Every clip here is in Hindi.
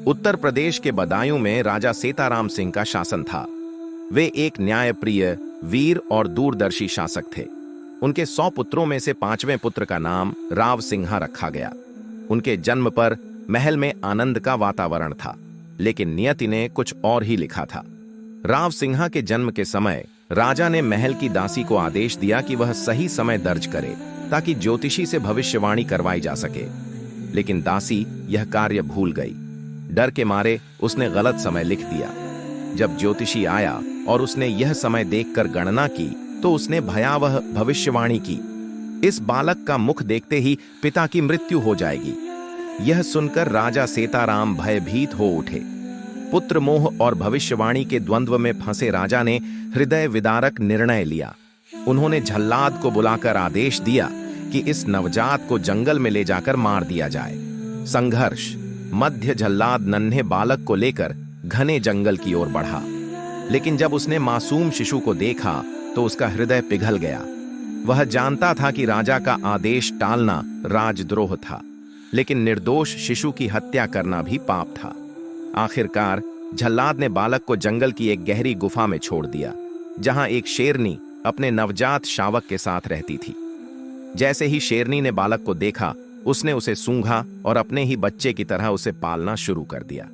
उत्तर प्रदेश के बदायूं में राजा सेताराम सिंह का शासन था। वे एक न्यायप्रिय, वीर और दूरदर्शी शासक थे। उनके 100 पुत्रों में से 5वें पुत्र का नाम राव सिंहा रखा गया। उनके जन्म पर महल में आनंद का वातावरण था, लेकिन नियति ने कुछ और ही लिखा था। राव सिंहा के जन्म के समय राजा ने महल की दासी को आदेश दिया कि वह सही समय दर्ज करे ताकि ज्योतिषी से भविष्यवाणी करवाई जा सके, लेकिन दासी यह कार्य भूल गई। डर के मारे उसने गलत समय लिख दिया। जब ज्योतिषी आया और उसने यह समय देखकर गणना की तो उसने भयावह भविष्यवाणी की, इस बालक का मुख देखते ही पिता की मृत्यु हो जाएगी। यह सुनकर राजा सेताराम भयभीत हो उठे। पुत्र मोह और भविष्यवाणी के द्वंद्व में फंसे राजा ने हृदय विदारक निर्णय लिया। उन्होंने झल्लाद को बुलाकर आदेश दिया कि इस नवजात को जंगल में ले जाकर मार दिया जाए। संघर्ष मध्य झल्लाद नन्हे बालक को लेकर घने जंगल की ओर बढ़ा, लेकिन जब उसने मासूम शिशु को देखा तो उसका हृदय पिघल गया। वह जानता था कि राजा का आदेश टालना राजद्रोह था, लेकिन निर्दोष शिशु की हत्या करना भी पाप था। आखिरकार झल्लाद ने बालक को जंगल की एक गहरी गुफा में छोड़ दिया, जहां एक शेरनी अपने नवजात शावक के साथ रहती थी। जैसे ही शेरनी ने बालक को देखा, उसने उसे सूंघा और अपने ही बच्चे की तरह उसे पालना शुरू कर दिया।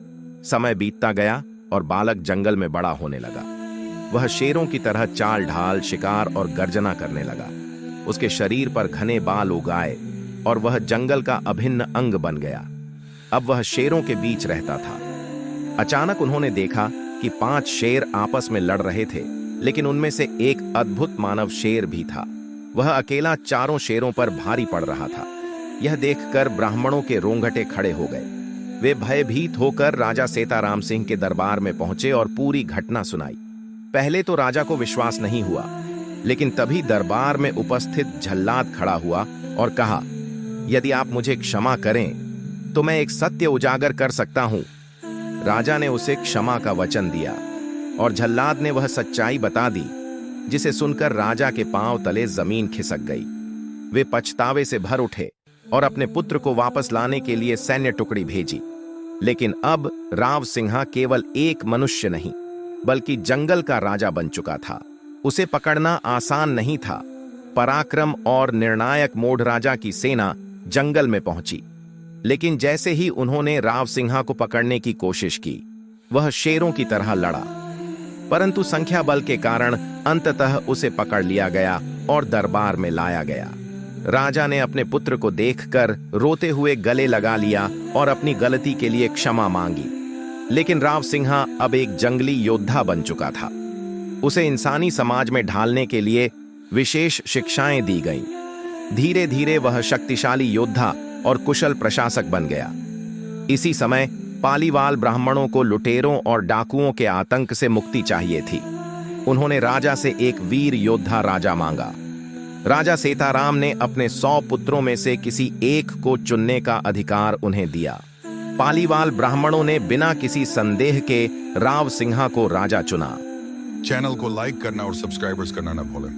समय बीतता गया और बालक जंगल में बड़ा होने लगा। वह शेरों की तरह चाल ढाल, शिकार और गर्जना करने लगा। उसके शरीर पर घने बाल उग आए और वह जंगल का अभिन्न अंग बन गया। अब वह शेरों के बीच रहता था। अचानक उन्होंने देखा कि 5 शेर आपस में लड़ रहे थे, लेकिन उनमें से एक अद्भुत मानव शेर भी था। वह अकेला 4 शेरों पर भारी पड़ रहा था। यह देखकर ब्राह्मणों के रोंगटे खड़े हो गए। वे भयभीत होकर राजा सेताराम सिंह के दरबार में पहुंचे और पूरी घटना सुनाई। पहले तो राजा को विश्वास नहीं हुआ, लेकिन तभी दरबार में उपस्थित झल्लाद खड़ा हुआ और कहा, यदि आप मुझे क्षमा करें तो मैं एक सत्य उजागर कर सकता हूं। राजा ने उसे क्षमा का वचन दिया और झल्लाद ने वह सच्चाई बता दी, जिसे सुनकर राजा के पांव तले जमीन खिसक गई। वे पछतावे से भर उठे और अपने पुत्र को वापस लाने के लिए सैन्य टुकड़ी भेजी। लेकिन अब राव सिंहा केवल एक मनुष्य नहीं, बल्कि जंगल का राजा बन चुका था। उसे पकड़ना आसान नहीं था। पराक्रम और निर्णायक मोढ़ राजा की सेना जंगल में पहुंची, लेकिन जैसे ही उन्होंने राव सिंहा को पकड़ने की कोशिश की, वह शेरों की तरह लड़ा, परंतु संख्या बल के कारण अंततः उसे पकड़ लिया गया और दरबार में लाया गया। राजा ने अपने पुत्र को देखकर रोते हुए गले लगा लिया और अपनी गलती के लिए क्षमा मांगी। लेकिन राव सिंहा अब एक जंगली योद्धा बन चुका था। उसे इंसानी समाज में ढालने के लिए विशेष शिक्षाएं दी गईं। धीरे धीरे वह शक्तिशाली योद्धा और कुशल प्रशासक बन गया। इसी समय पालीवाल ब्राह्मणों को लुटेरों और डाकुओं के आतंक से मुक्ति चाहिए थी। उन्होंने राजा से एक वीर योद्धा राजा मांगा। राजा सेताराम ने अपने 100 पुत्रों में से किसी एक को चुनने का अधिकार उन्हें दिया। पालीवाल ब्राह्मणों ने बिना किसी संदेह के राव सिंहा को राजा चुना। चैनल को लाइक करना और सब्सक्राइबर्स करना न भूलें।